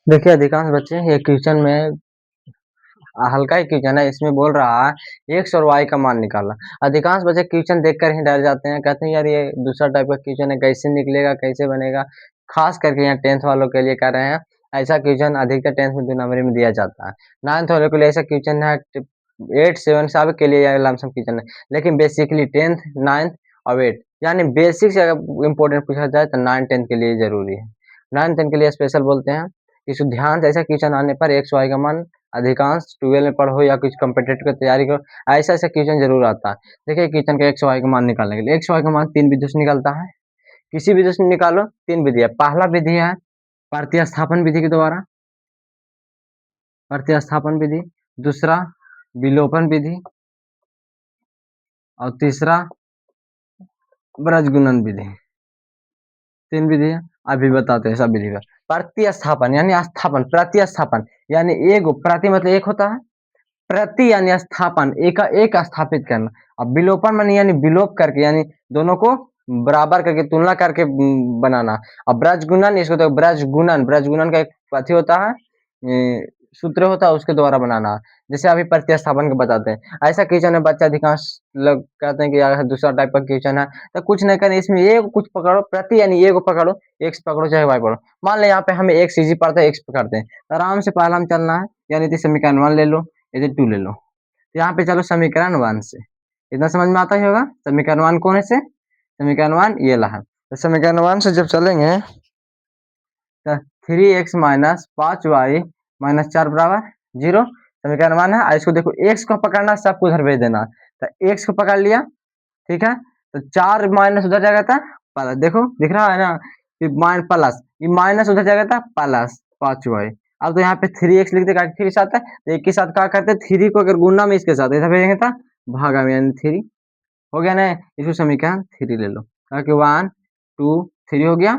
देखिए अधिकांश बच्चे ये क्वेश्चन में हल्का ही क्वेश्चन है, इसमें बोल रहा है एक्स और वाई का मान निकालना। अधिकांश बच्चे क्वेश्चन देखकर ही डर जाते हैं, कहते हैं यार ये दूसरा टाइप का क्वेश्चन है, कैसे निकलेगा, कैसे बनेगा। खास करके यहाँ 10th वालों के लिए कर रहे हैं। ऐसा क्वेश्चन अधिकतर 10th में 2 नंबरी में दिया जाता है। 9th वालों के लिए ऐसा क्वेश्चन है, 8 7 सब के लिए लमसम क्वेश्चन है, लेकिन बेसिकली 10th 9th और 8 यानी बेसिक से अगर इम्पोर्टेंट पूछा जाए तो 9 10 के लिए जरूरी है। 9 10 के लिए स्पेशल बोलते हैं। इस ध्यान से ऐसा क्वेश्चन आने पर एक्स वाई का मान अधिकांश 12 में पढ़ो या कुछ कॉम्पिटिटिव की तैयारी करो, ऐसा क्वेश्चन जरूर आता है। देखिए क्वेश्चन का एक्स वाई का मान निकालने के लिए एक्स वाई का मान 3 विधियों से निकलता है। किसी विधि से निकालो, 3 विधि है। पहला विधि है प्रतिस्थापन विधि के द्वारा, प्रतिस्थापन विधि। दूसरा विलोपन विधि और तीसरा ब्रजगुणन विधि। 3 विधि है, अभी बताते हैं सब विधि का। प्रतिस्थापन यानी स्थापन, प्रतिस्थापन यानी एक प्रति मतलब एक होता है, प्रति यानी स्थापन, एक स्थापित करना। अब विलोपन मानी यानी विलोप करके, यानी दोनों को बराबर करके तुलना करके बनाना। अब ब्रजगुणन, इसको तो ब्रजगुणन, ब्रजगुणन का एक अथी होता है, सूत्र होता है, उसके द्वारा बनाना। जैसे अभी प्रतिस्थापन के बताते हैं। ऐसा क्वेश्चन है, बच्चा अधिकांश लोग कहते हैं कि यार दूसरा टाइप का क्वेश्चन है, तो कुछ नहीं करना, इसमें एक कुछ पकड़ो, प्रति यानी एक पकड़ो, एक्स पकड़ो चाहे वाई पकड़ो। मान लो यहाँ पे हमें एक्स इजी पड़ता है, एक्स पकड़ते हैं, आराम से पहला हम चलना है, यानी समीकरण 1 ले लो, इधर 2 ले लो। तो यहाँ पे चलो समीकरण 1 से, इतना समझ में आता ही होगा। समीकरण 1 कौन है से? समीकरण 1 ये रहा। तो समीकरण 1 से जब चलेंगे तो 3x माइनस 5y माइनस 4 बराबर 0। समीकरण 1 है। इसको देखो, x को पकड़ना, सबको उधर भेज देना। तो x को पकड़ लिया, ठीक है। तो 4 माइनस उधर जाएगा था प्लस, देखो दिख रहा है ना, प्लस, ये माइनस उधर जाएगा था प्लस 5y। अब तो यहाँ पे 3x लिख देगा, 3 साथ है, तो एक के साथ क्या करते हैं, 3 को अगर गुना में इसके साथ इधर भेजेंगे था भागा में, यानी 3 हो गया ना। इसको समीकरण 3 ले लो, ताकि 1 2 3 हो गया।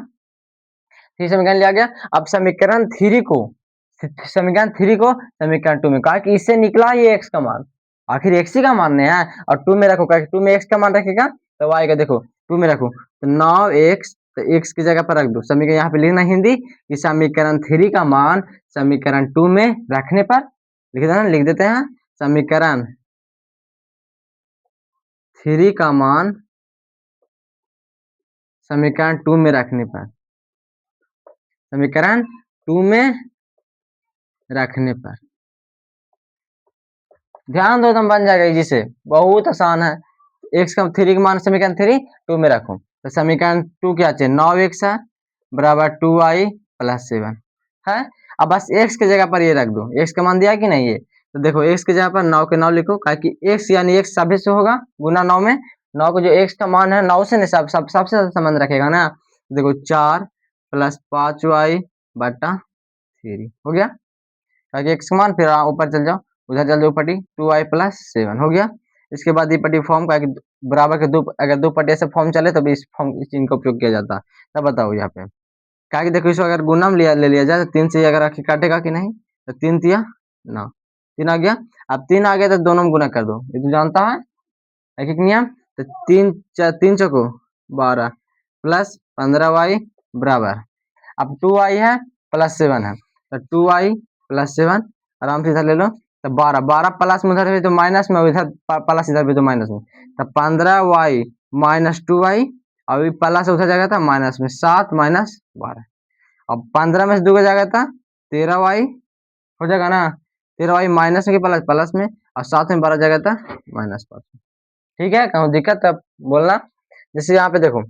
फिर समीकरण लिया गया। अब समीकरण 3 को, समीकरण 2 में कहा कि इससे निकला ये x का मान, आखिर x ही का मान है, और 2 में रखो, 2 में x का मान रखेगा तो y का देखो 2 में रखो तो 9x, तो x की जगह पर रख दो। समीकरण यहाँ पे लिखना हिंदी कि समीकरण 3 का मान समीकरण 2 में रखने पर, लिख देते हैं समीकरण 3 का मान समीकरण 2 में रखने पर, समीकरण 2 में रखने पर ध्यान दो, एकदम बन जाएगा इजी से, बहुत आसान है। एक्स का 3 का मान समीकरण 3 2 में रखो, तो समीकरण 2 क्या चाहिए, 9x है बराबर 2y प्लस 7 है। अब बस x की जगह पर ये रख दो, x का मान दिया कि नहीं, ये तो देखो x की जगह पर 9 के 9 लिखो, कि x यानी x सभी से होगा गुना 9 में, 9 को जो x का मान है 9 से नहीं सबसे ज्यादा संबंध रखेगा ना। देखो 4 प्लस 5y बटा 3 हो गया, ताकि x का मान, फिर ऊपर चल जाओ, उधर चल जाओ पट्टी 2y प्लस 7 हो गया। इसके बाद ये पट्टी फॉर्म का बराबर के दो, अगर दो पट्टी से फॉर्म चले तो भी इस फॉर्म, इस चिन्ह का उपयोग किया जाता है। तब बताओ यहाँ पे क्या, कि देखो इसको अगर गुना में ले लिया जाए तो 3 से अगर आखिर काटेगा कि नहीं, तो 3 तिया 9, 3 आ गया। अब 3 आ गया तो दोनों में गुना कर दो, ये तो जानता है एक एक नियम। तो 3 चौको 12 प्लस 15y बराबर, अब 2y है प्लस 7 है, तो 2y प्लस 7 आराम से इधर ले लो। तो 12 12 प्लस में उधर भी तो माइनस में, इधर प्लस इधर भी तो माइनस में, तो 15y माइनस 2y, अभी प्लस उधर जाएगा था माइनस में, 7 माइनस 12। अब 15 में से 2 का जाएगा था 13y हो जाएगा ना, 13y माइनस में प्लस प्लस में, और 7 में 12 जाएगा था माइनस 5। ठीक है, कहूँ दिक्कत तब बोलना। जैसे यहाँ पे देखो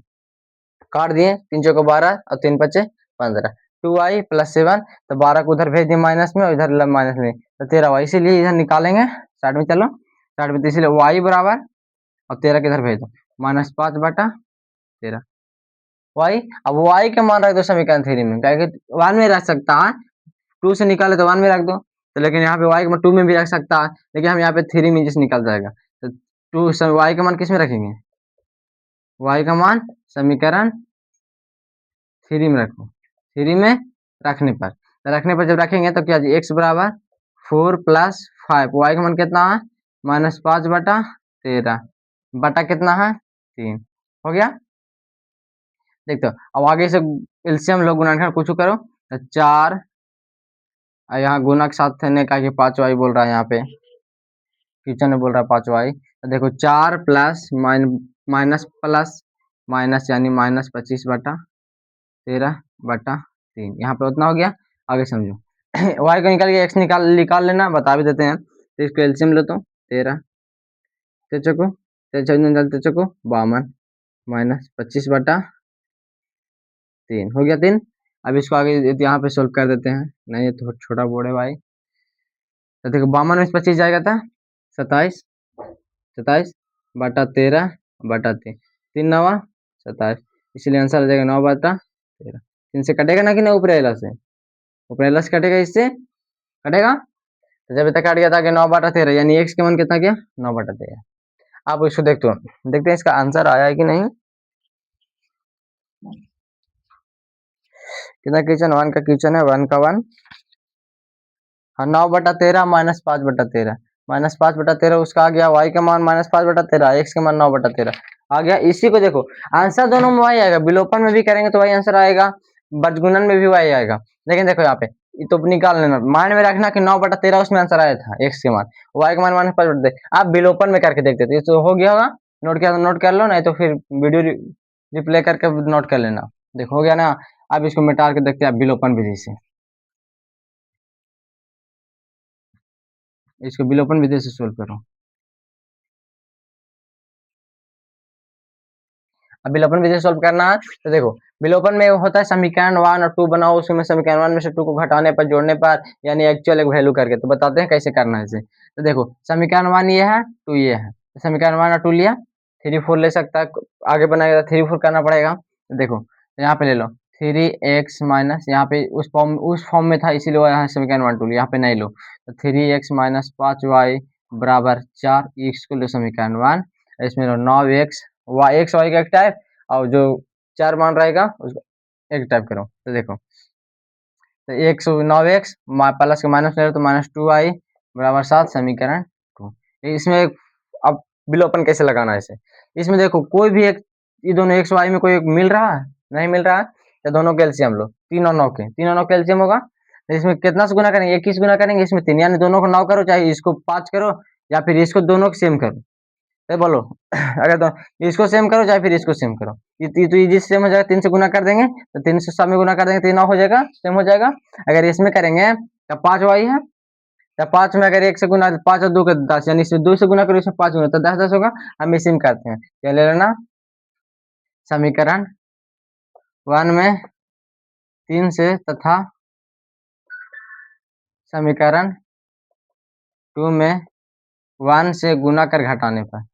काट दिए, 3 चौको 12 और 3 पचे 15, 2y प्लस 7, तो 12 को उधर भेज दिए माइनस में, और इधर माइनस में, तो 13y, इसीलिए इधर निकालेंगे साइड में, चलो साइड में, तो इसीलिए y बराबर, और 13 किधर भेज दो माइनस 5 बटा 13 y। अब y के मान रख दो समीकरण 3 में, क्या 1 में रख सकता है, 2 से निकाले तो 1 में रख दो, तो लेकिन यहाँ पे y का मान 2 में भी रख सकता है, लेकिन हम यहाँ पे 3 में जिस निकल जाएगा, तो 2 y का मान किस में रखेंगे, y का मान समीकरण 3 में रखो, 3 में रखने पर, तो रखने पर जब रखेंगे तो क्या जी, x बराबर 4 प्लस 5, y का मान कितना है माइनस 5 बटा 13 बटा कितना है 3 हो गया। देखते हो अब आगे से एलसीएम लोग गुणनखंड कुछ करो, तो 4 यहाँ गुना के साथ ने कहा कि 5y बोल रहा है, यहाँ पे क्वेश्चन में बोल रहा है 5y। तो देखो 4 प्लस माइनस प्लस माइनस यानी -25/13/3, यहाँ पे उतना हो गया। आगे समझो y को निकाल के x निकाल लेना, बता भी देते हैं। तो इसको एलसीएम लो तो 13 तेचको 52 -25/3 हो गया 3। अब इसको आगे यहाँ पे सोल्व कर देते हैं, नहीं ये तो छोटा बोर्ड है भाई। तो देखो 52 में 25 जाएगा था 27, 27/13/3, 3×9 = 27, इसलिए आंसर आ जाएगा 9/13। 3 से कटेगा ना कि नहीं, ऊपर से, ऊपर से कटेगा, इससे कटेगा। तो जब तक कट गया था कि 9/13, यानी x के मान कितना गया 9/13। आप इसको देखते हैं इसका आंसर आया है कि नहीं। कितना क्वेश्चन 1 का क्वेश्चन है, 1 का 1। हाँ 9/13 -5/13, -5/13 उसका आ गया, y का मान -5/13, x का मान 9/13 आ गया। इसी को देखो आंसर दोनों में y आएगा, विलोपन में भी करेंगे तो y आंसर आएगा, बजगुणन में भी y आएगा। लेकिन देखो यहाँ पे ये तो निकाल लेना, माइंड में रखना कि 9/13 उसमें आंसर आया था x के मान, y का मान -5/13। आप विलोपन में करके देखते थे तो हो गया होगा, नोट किया तो नोट कर लो, नहीं तो फिर वीडियो रिप्ले करके नोट कर लेना। देखो हो गया ना। अब इसको मिटा के देखते हैं विलोपन विधि से, इसको विलोपन विधि से सोल्व करो। अब विलोपन विधि से सोल्व करना है तो देखो विलोपन में होता है समीकरण 1 और 2 बनाओ, उसमें समीकरण 1 में से 2 को घटाने पर जोड़ने पर, यानी एक्चुअल एक वैल्यू करके। तो बताते हैं कैसे करना है इसे। तो देखो समीकरण 1 ये है, 2 ये है, तो समीकरण 1 और 2 लिया, 3 4 ले सकता है, आगे बनाएगा 3 4 करना पड़ेगा। तो देखो यहाँ पे ले लो 3x माइनस, यहाँ पे उस फॉर्म में था इसीलिए यहाँ समीकरण 1 2 लिया, यहाँ पे नहीं लो। तो 3x माइनस 5y बराबर 4, इसको लो समीकरण 1, इसमें लो 9x, एक्स वाई का एक टाइप, और जो 4 मान रहेगा उसको एक टाइप करो। तो देखो तो 9x प्लस के माइनस ले तो -2y बराबर 7, समीकरण 2। इसमें अब विलोपन कैसे लगाना है इसे, इसमें देखो कोई भी एक, ये दोनों एक्स वाई में कोई एक मिल रहा है, नहीं मिल रहा है, तो दोनों कैल्शियम लो, 3 और 9 के 3 और 9 कैल्शियम होगा। तो इसमें कितना से गुना करेंगे, 21 गुना करेंगे, इसमें 3, यानी दोनों को 9 करो, चाहे इसको 5 करो, या फिर इसको दोनों को सेम करो। तो बोलो अगर तो इसको सेम करो चाहे फिर इसको सेम करो, तो ये जिस सेम हो जाएगा 3 से गुना कर देंगे, तो 3 से सब में गुना कर देंगे, 3 हो जाएगा, सेम हो जाएगा। अगर इसमें करेंगे तो 5 वाई है, तो 5 में अगर 1 से गुना, 5 और 2 का 10, यानी इसमें 2 से गुना करो, इसमें 5 गुना, तो 10 10 होगा। हम इसी में करते हैं, क्या ले लेना, समीकरण 1 में 3 से तथा समीकरण 2 में 1 से गुना कर घटाने पर,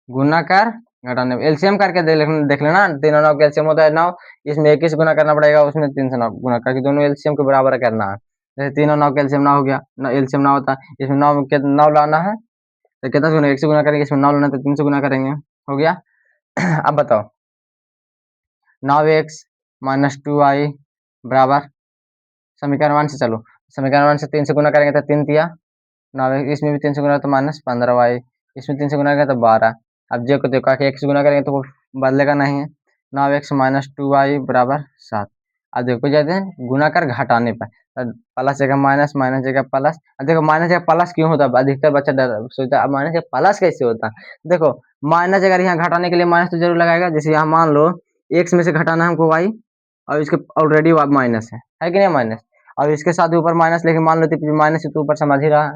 गुना कर घटाने पर एलसीएम करके देख लेना, 3 और 9 का एलसीएम होता है 9, इसमें 21 से गुना करना पड़ेगा, उसमें 3 से 9 गुना करके दोनों एलसीएम के बराबर करना है। जैसे 3 और 9 का एलसीएम 9 हो गया, एलसीएम 9 होता है, इसमें 9 लाना है, तो कितना से गुना, 1 से गुना करेंगे, इसमें 9 लाना है तो 3 से गुना करेंगे, हो गया। अब बताओ 9x माइनस 2y बराबर, समीकरण 1 से चलो, समीकरण 1 से 3 से गुना करेंगे तो 3 तिया 9, इसमें भी 3 से गुना तो -15y, इसमें 3 से गुना करेंगे तो 12। अब जो को देखो कि 1 से गुना करेंगे तो वो बदलेगा नहीं है, 9x माइनस 2y बराबर 7। अब देखो जाते हैं गुना कर घटाने पर, प्लस जगह माइनस, माइनस जगह प्लस। अब देखो माइनस जगह प्लस क्यों होता है, अधिकतर बच्चा सोचता है माइनस जगह प्लस कैसे होता है। देखो माइनस अगर यहाँ घटाने के लिए माइनस तो जरूर लगाएगा, जैसे यहाँ मान लो x में से घटाना है हमको y, और इसके ऑलरेडी माइनस है कि नहीं माइनस, और इसके साथ ऊपर माइनस, लेकिन मान लो माइनस तो ऊपर समझ ही रहा है,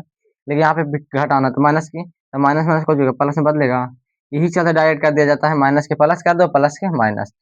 लेकिन यहाँ पे घटाना तो माइनस की, तो माइनस माइनस को प्लस में बदलेगा, यही चलते डायरेक्ट कर दिया जाता है, माइनस के प्लस कर दो, प्लस के माइनस,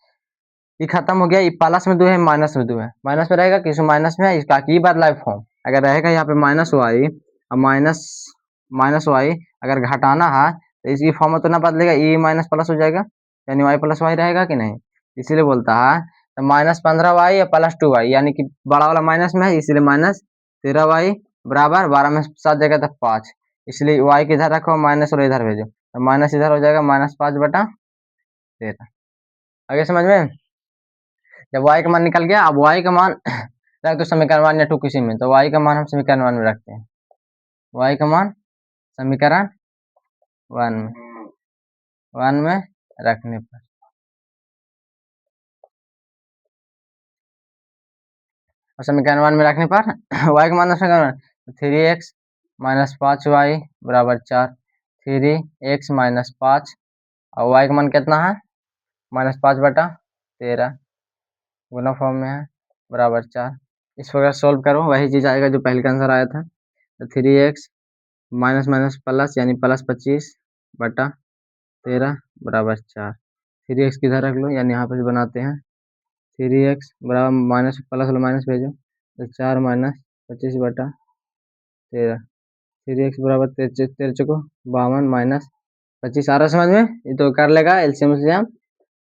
ये खत्म हो गया। ये प्लस में 2 है, माइनस में 2 है, माइनस में रहेगा किस माइनस में है, इसका की बदला है फॉर्म। अगर रहेगा यहाँ पे माइनस वाई और माइनस माइनस वाई, अगर घटाना है तो इसकी फॉर्म में तो ना बदलेगा, ई माइनस प्लस हो जाएगा, यानी वाई प्लस वाई रहेगा कि नहीं, इसीलिए बोलता है तो -15y या +2y, यानी कि बड़ा वाला माइनस में है, इसलिए -13y बराबर 12 में 7 जगह तक 5, इसलिए y किधर रखो माइनस और इधर भेजो, तो माइनस इधर हो जाएगा -5/13। आगे समझ में, जब y का मान निकल गया, अब y का मान रख दो समीकरण 1 या 2 किसी में, तो y का मान हम समीकरण 1 में रखते हैं, y का मान समीकरण 1 में रखने पर और समीकरण 1 में रखने पर y का मान समीकरण 3x माइनस 5y बराबर 4, 3x माइनस 5 और y का मान कितना है -5/13 गुना फॉर्म में है बराबर 4। इस प्रकार सॉल्व करो, वही चीज़ आएगा जो पहले का आंसर आया था। तो 3x माइनस माइनस प्लस यानी प्लस 25/13 बराबर 4। 3x किधर रख लो यानी यहाँ पे बनाते हैं 3x बराबर माइनस प्लस वाला माइनस भेजो तो 4 माइनस 25/13। 3x बराबर 13 चुको 52 माइनस 25 आ रहा समझ में, ये तो कर लेगा एलसीएम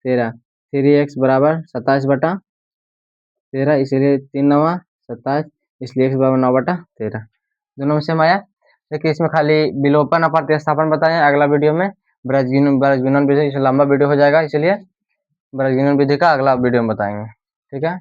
13। 3x बराबर 27/13, इसीलिए 3 9 27, इसलिए x बराबर 9/13 दोनों में सेम आया। देखिए इसमें खाली विलोपन और प्रतिस्थापन बताएं अगला वीडियो में। ब्रजगुणन विधि वीडियो वीडियो लंबा वीडियो हो जाएगा, इसलिए ब्रजगुणन विधि का अगला वीडियो में बताएंगे। ठीक है।